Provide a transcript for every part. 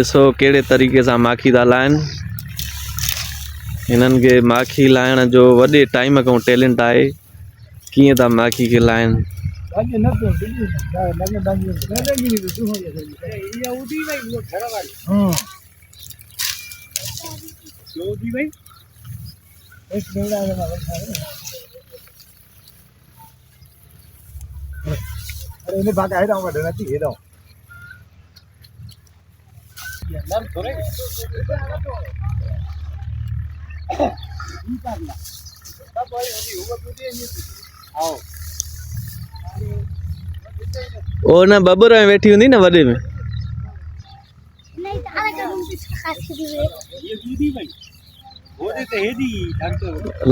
ॾिसो कहिड़े तरीक़े सां माखी था लाहिनि। हिननि खे माखी लाहिण जो वॾे टाइम खां टैलेंट आहे। कीअं था माखी खे लाहिनि। ini pakai dong ada nanti dong. ओ न बबूर में वेठी हुंदी न वॾे में।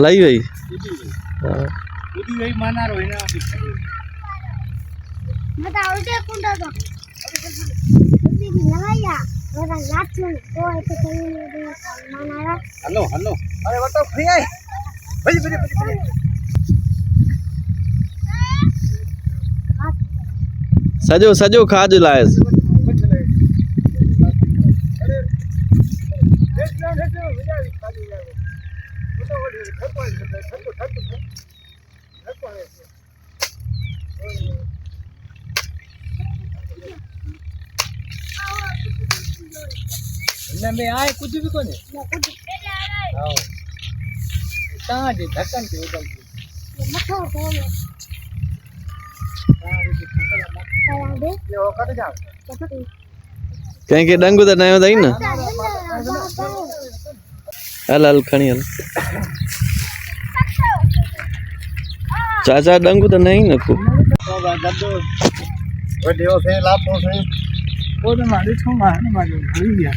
लही वई। हेलो हेलो अरे बताओ फ्री है भाई भाई सजो सजो खाज लायस। में आए कुछ भी कोने हां कहां जे धक्कन के उधर मखो बोले यो कट जा कहीं के डंगू त नयो दई न। हल हल खणी हल। चाचा डंगू त नहीं न को गड्डो वडियो से लापो से वो तो मारे छुमा है ना मारे भरी गया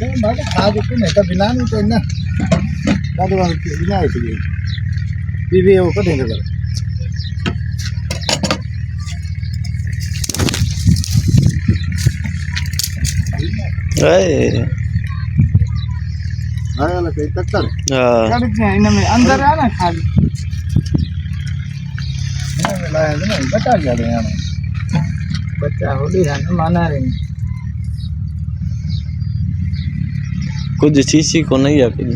तो मारे खाद को नहीं तो बिना नहीं तो ना खाद वाले बिना है तो बीबी वो कटे कर ए हां ना कई तक्कर हां काट के इनमें अंदर आ ना खाद लाया ना बचा गया यार बच्चा होली है ना माना रे कुछ शीशी को नहीं है कुछ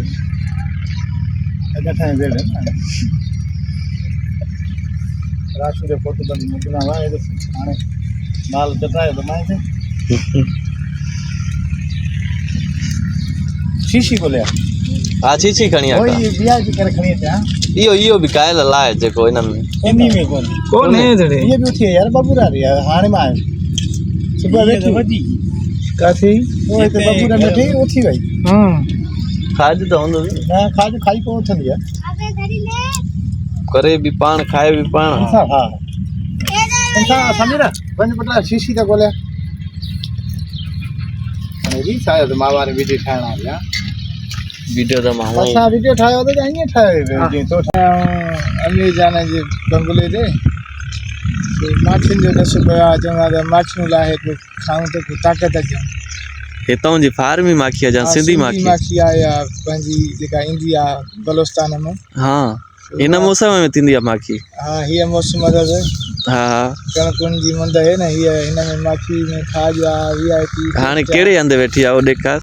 अच्छा है बेड़ राशि के फोटो बंद मुकना हुआ है आने माल जटाए बनाए थे शीशी को ले आ शीशी खणी आ ओए बिया जी कर खणी थे इयो इयो भी कायल लाए जेको इनन में इन्हीं में कौन है जड़े ये भी उठी है यार बाबूरा रे हाणे में आयो सुबह बैठी काथी ओए तो बाबूरा में थे उठी गई हां खाज तो होंदो ना खाज खाई को उठंदी है अबे धरी ले करे भी पान खाए भी पान। हां इंसा समीरा बंद पटला शीशी का बोले मेरी शायद मावारे वीडियो ठाणा या वीडियो तो मामा असा वीडियो ठायो तो जाइए ठाए तो अमी जाने जे बंगले दे माछिन जो दस पया चंगा त माछिन लाहे को खाऊं तो ताकत अचे हितों जी फार्मी माखी जा सिंधी माखी आया पंजी जेका इंडिया बलोचिस्तान में हां इन मौसम में थींदी है माखी। हां ये मौसम है हां कणकुन जी मंद है ना ये इनमें माखी में खाज वीआईपी हाने केड़े अंदर बैठी आ ओ देखा